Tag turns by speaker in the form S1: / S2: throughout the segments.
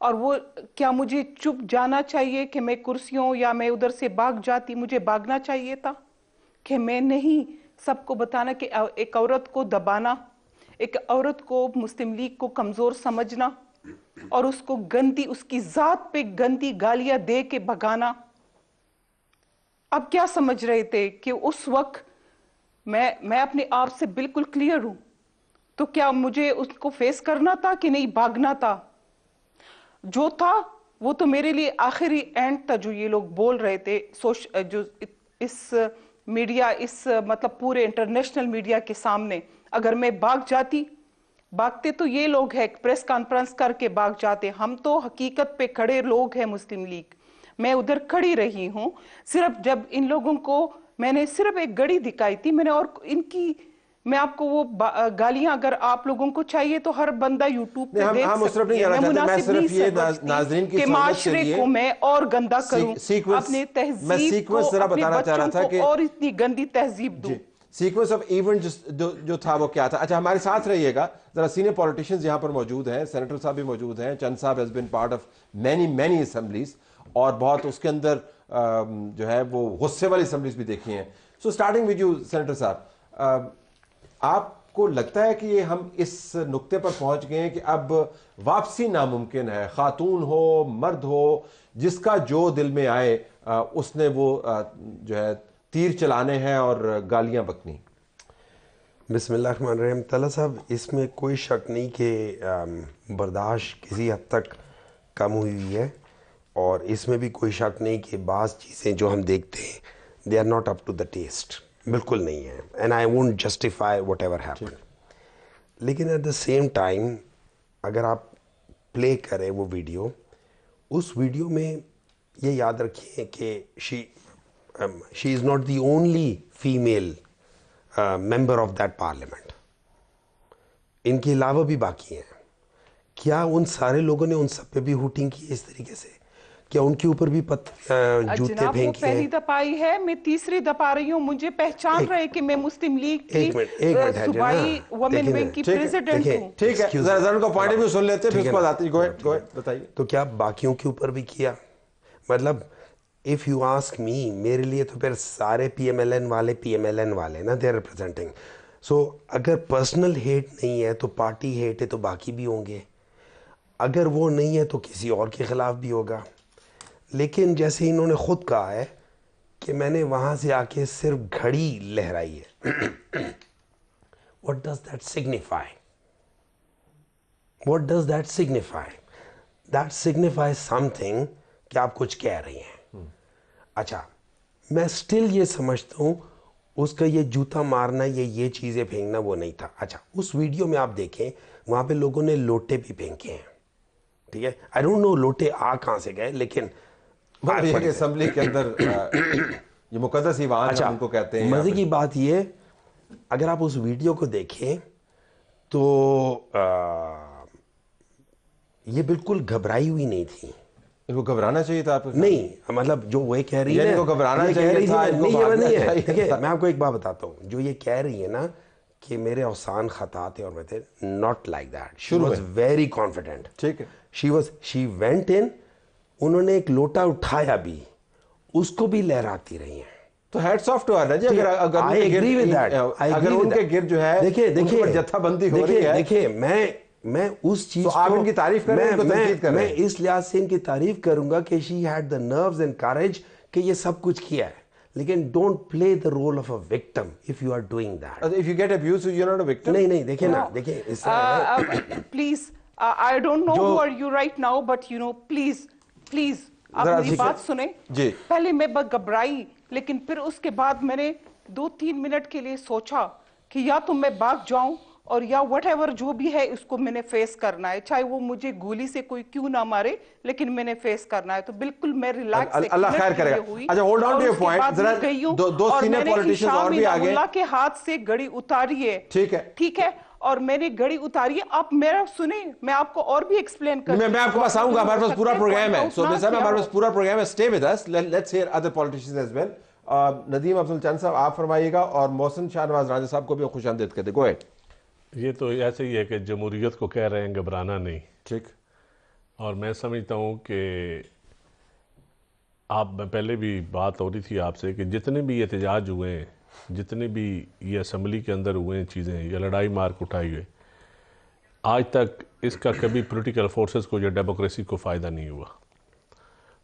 S1: اور وہ کیا مجھے چپ جانا چاہیے کہ میں کرسیوں یا میں ادھر سے بھاگ جاتی؟ مجھے بھاگنا چاہیے تھا کہ میں نہیں سب کو بتانا کہ ایک عورت کو دبانا, ایک عورت کو مسلم لیگ کو کمزور سمجھنا اور اس کو گندی, اس کی ذات پہ گندی گالیاں دے کے بھگانا. اب کیا سمجھ رہے تھے کہ اس وقت میں اپنے آپ سے بالکل کلیئر ہوں, تو کیا مجھے اس کو فیس کرنا تھا کہ نہیں بھاگنا تھا؟ جو تھا وہ تو میرے لیے آخری اینڈ تھا جو یہ لوگ بول رہے تھے, جو اس میڈیا, اس مطلب پورے انٹرنیشنل میڈیا کے سامنے. اگر میں بھاگ جاتی, بھاگتے تو یہ لوگ ہیں پریس کانفرنس کر کے بھاگ جاتے, ہم تو حقیقت پہ کھڑے لوگ ہیں مسلم لیگ. میں ادھر کھڑی رہی ہوں, صرف جب ان لوگوں کو میں نے صرف ایک گڑی دکھائی تھی, میں نے اور ان کی, میں آپ کو وہ گالیاں اگر آپ لوگوں کو چاہیے تو ہر بندہ یوٹیوب پہ دیکھ سکتی ہے. میں مناسب نہیں سمجھتی کہ معاشرے کو میں اور گندا کروں, اپنے تہذیب کو, اپنے بچوں کو اور اتنی گندی تہذیب دوں.
S2: سیکوینس آف ایونٹ جو تھا وہ کیا تھا؟ اچھا ہمارے ساتھ رہیے گا, ذرا سینئر پولیٹیشنز یہاں پر موجود ہیں, سینیٹر صاحب بھی موجود ہیں, چند صاحب has been part of many assemblies, اور بہت اس کے اندر جو ہے وہ غصے والی اسمبلیز بھی دیکھی ہیں. So starting with you senator صاحب, آپ کو لگتا ہے کہ یہ ہم اس نقطے پر پہنچ گئے ہیں کہ اب واپسی ناممکن ہے؟ خاتون ہو مرد ہو, جس کا جو دل میں آئے اس نے وہ جو ہے تیر چلانے ہیں اور گالیاں بکنی.
S3: بسم اللہ الرحمن الرحیم. طلعہ صاحب, اس میں کوئی شک نہیں کہ برداشت کسی حد تک کم ہوئی ہے, اور اس میں بھی کوئی شک نہیں کہ بعض چیزیں جو ہم دیکھتے ہیں they are not up to the test, بالکل نہیں ہے. And I won't justify whatever happen. لیکن ایٹ دا سیم ٹائم اگر آپ پلے کریں وہ ویڈیو, اس ویڈیو میں یہ یاد رکھیں کہ she is not the only female member of that parliament. ان کے علاوہ بھی باقی ہیں. کیا ان سارے لوگوں نے ان سب پہ بھی ہوٹنگ کی اس طریقے سے؟ کیا ان کے اوپر بھی جوتے
S1: جناب وہ
S3: پھینکے ہیں؟
S1: پہلی دفعہ آئی ہے, میں تیسری دفعہ آ رہی ہوں, مجھے پہچان رہے کہ میں مسلم لیگ کی صوبائی وومن ونگ کی پریزیڈنٹ ہوں.
S2: ٹھیک ہے, ذرا ان کو پوائنٹ بھی سن لیتے ہیں, پھر اس کے بعد آتی ہے. بتائیے.
S3: تو کیا باقیوں کے اوپر بھی کیا؟ مطلب اف یو آسک می, میرے لیے تو پھر سارے پی ایم ایل این والے نا, دے آر ریپرزینٹنگ. سو اگر پرسنل ہیٹ نہیں ہے تو پارٹی ہیٹ ہے تو باقی بھی ہوں گے, اگر وہ نہیں ہے تو کسی اور کے خلاف بھی ہوگا. لیکن جیسے انہوں نے خود کہا ہے کہ میں نے وہاں سے آ کے صرف گھڑی لہرائی ہے. What does that signify? What does that signify? That signifies something کہ آپ کچھ کہہ رہی ہیں. اچھا, میں سٹل یہ سمجھتا ہوں اس کا یہ جوتا مارنا, یہ چیزیں پھینکنا وہ نہیں تھا. اچھا, اس ویڈیو میں آپ دیکھیں وہاں پہ لوگوں نے لوٹے بھی پھینکے ہیں. ٹھیک ہے, آئی ڈونٹ نو لوٹے آ کہاں سے گئے, لیکن
S2: اسمبلی کے اندر یہ مقدس ایوان ہم ان کو کہتے ہیں.
S3: مزے کی بات یہ, اگر آپ اس ویڈیو کو دیکھیں تو یہ بالکل گھبرائی ہوئی نہیں تھی.
S2: ان کو گھبرانا چاہیے تھا؟ آپ
S3: نہیں, مطلب جو وہ کہہ رہی ہے,
S2: ان کو گھبرانا چاہیے تھا,
S3: نہیں یہ نہیں ہے. دیکھیں میں آپ کو ایک بات بتاتا ہوں, جو یہ کہہ رہی ہے نا کہ میرے اوسان خطا تھے اور میں تھے, not like that. She was very confident.
S2: ٹھیک ہے,
S3: شی وینٹ ان, انہوں نے ایک لوٹا اٹھایا بھی, اس کو بھی لہراتی رہی ہیں.
S2: تو ہیٹس آف ٹو ہر جی. اگر ان کے گرد جو ہے
S3: دیکھیں
S2: جتھا بندی ہو رہی ہے,
S3: دیکھیں میں اس چیز کو,
S2: آپ ان کی تعریف کر رہے ہیں,
S3: میں اس لحاظ سے ان کی تعریف کروں گا کہ she had the nerves and courage کہ یہ سب کچھ کیا ہے. لیکن don't play the role of a victim if you are doing that.
S2: If you get abused, you're not a victim.
S3: نہیں دیکھیں نا, دیکھیں اس
S1: please, I don't know who are you right now, but you know, please آپ میری بات سنیں. پہلے میں گھبرائی, لیکن پھر اس کے بعد میں نے 2-3 منٹ کے لیے سوچا کہ یا تو میں بھاگ جاؤں اور یا وٹ ایور جو بھی ہے اس کو میں نے فیس کرنا ہے, چاہے وہ مجھے گولی سے کوئی کیوں نہ مارے, لیکن میں نے فیس کرنا ہے. تو بالکل میں ریلیکس,
S2: اللہ خیر کرے گا. اچھا hold on to your point, ذرا دو سینئر پولیٹیشنز اور بھی آگے.
S1: اللہ کے ہاتھ سے گڑی اتاری ہے. ٹھیک ہے, اور میں نے گڑی اتاری ہے. آپ میرا سنیں, میں آپ کو اور بھی ایکسپلین کروں.
S2: میں آپ کے پاس آؤں گا, ہمارے پاس پورا پروگرام ہے. سو صاحب ہمارے پاس پورا پروگرام ہے, stay with us, let's hear other politicians as well. Nadeem Afzal Chan صاحب آپ فرمائیے گا, اور محسن شاہ نواز راجہ صاحب کو بھی خوش آمدید کہتے. Go ahead.
S4: یہ تو ایسے ہی ہے کہ جمہوریت کو کہہ رہے ہیں گھبرانا نہیں.
S2: ٹھیک.
S4: اور میں سمجھتا ہوں کہ آپ میں پہلے بھی بات ہو رہی تھی آپ سے کہ جتنے بھی احتجاج ہوئے ہیں، جتنے بھی یہ اسمبلی کے اندر ہوئے ہیں چیزیں یا لڑائی مار اٹھائی ہوئے، آج تک اس کا کبھی پولیٹیکل فورسز کو یا ڈیموکریسی کو فائدہ نہیں ہوا۔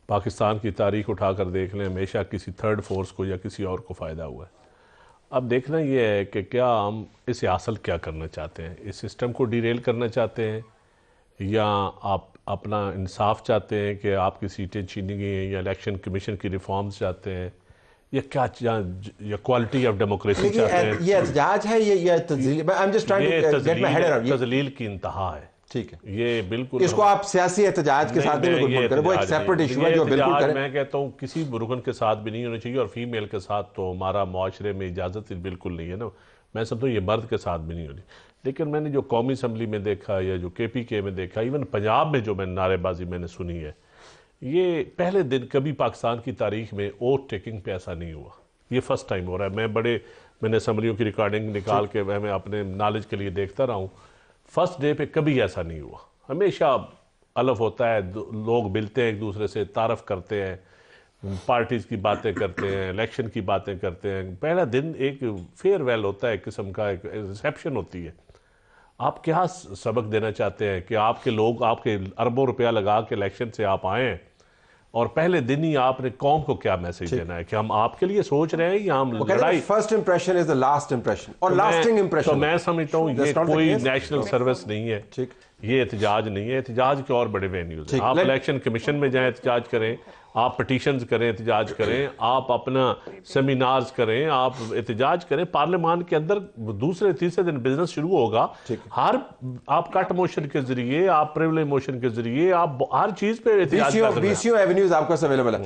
S4: پاکستان کی تاریخ اٹھا کر دیکھ لیں، ہمیشہ کسی تھرڈ فورس کو یا کسی اور کو فائدہ ہوا ہے۔ اب دیکھنا یہ ہے کہ کیا ہم اسے حاصل کیا کرنا چاہتے ہیں، اس سسٹم کو ڈیریل کرنا چاہتے ہیں یا آپ اپنا انصاف چاہتے ہیں کہ آپ کی سیٹیں چھینی گئی ہیں، یا الیکشن کمیشن کی ریفارمز چاہتے ہیں، یا کیا یا کوالٹی آف ڈیموکریسی چاہتے ہیں۔
S2: یہ احتجاج ہے یہ تزلیل؟ I'm just trying
S4: یہ
S2: to get my head around.
S4: تذلیل کی انتہا ہے۔
S2: ٹھیک ہے،
S4: یہ بالکل
S2: اس کو آپ سیاسی احتجاج کے ساتھ بھی نہیں کریں، وہ ایک سیپریٹ ایشو ہے جو بالکل کریں۔
S4: میں کہتا ہوں کسی رکن کے ساتھ بھی نہیں ہونا چاہیے، اور فیمیل کے ساتھ تو ہمارا معاشرے میں اجازت بالکل نہیں ہے نا۔ میں سمجھتا ہوں یہ مرد کے ساتھ بھی نہیں ہونی۔ لیکن میں نے جو قومی اسمبلی میں دیکھا یا جو KPK میں دیکھا، ایون پنجاب میں جو میں نعرے بازی میں نے سنی ہے، یہ پہلے دن کبھی پاکستان کی تاریخ میں اوتھ ٹیکنگ پہ ایسا نہیں ہوا۔ یہ فرسٹ ٹائم ہو رہا ہے۔ میں نے اسمبلیوں کی ریکارڈنگ نکال کے میں اپنے نالج کے لیے دیکھتا رہا ہوں، فرسٹ ڈے پہ کبھی ایسا نہیں ہوا۔ ہمیشہ الف ہوتا ہے، لوگ ملتے ہیں ایک دوسرے سے، تعارف کرتے ہیں، پارٹیز کی باتیں کرتے ہیں، الیکشن کی باتیں کرتے ہیں۔ پہلا دن ایک فیئر ویل ہوتا ہے، ایک قسم کا ایک ریسیپشن ہوتی ہے۔ آپ کیا سبق دینا چاہتے ہیں کہ آپ کے لوگ آپ کے اربوں روپیہ لگا کے الیکشن سے آپ آئیں ہیں، اور پہلے دن ہی آپ نے قوم کو کیا میسج دینا ہے کہ ہم آپ کے لیے سوچ رہے ہیں یا ہم لڑائی؟
S2: First impression is the last impression, اور لاسٹنگ امپریشن۔
S4: تو میں سمجھتا ہوں یہ کوئی نیشنل سروس نہیں ہے، یہ احتجاج نہیں ہے۔ احتجاج کے اور بڑے وینیوز ہیں۔ آپ الیکشن کمیشن میں جائیں احتجاج کریں، آپ پٹیشنز کریں احتجاج کریں، آپ اپنا سیمینارز کریں، آپ احتجاج کریں۔ پارلیمان کے اندر دوسرے تیسرے دن بزنس شروع ہوگا، آپ کٹ موشن کے ذریعے، آپ پریویلیج موشن کے ذریعے، آپ ہر چیز پہ احتجاج کر سکتے ہیں۔
S2: BCO ایونیوز آپ کو اویلیبل ہے۔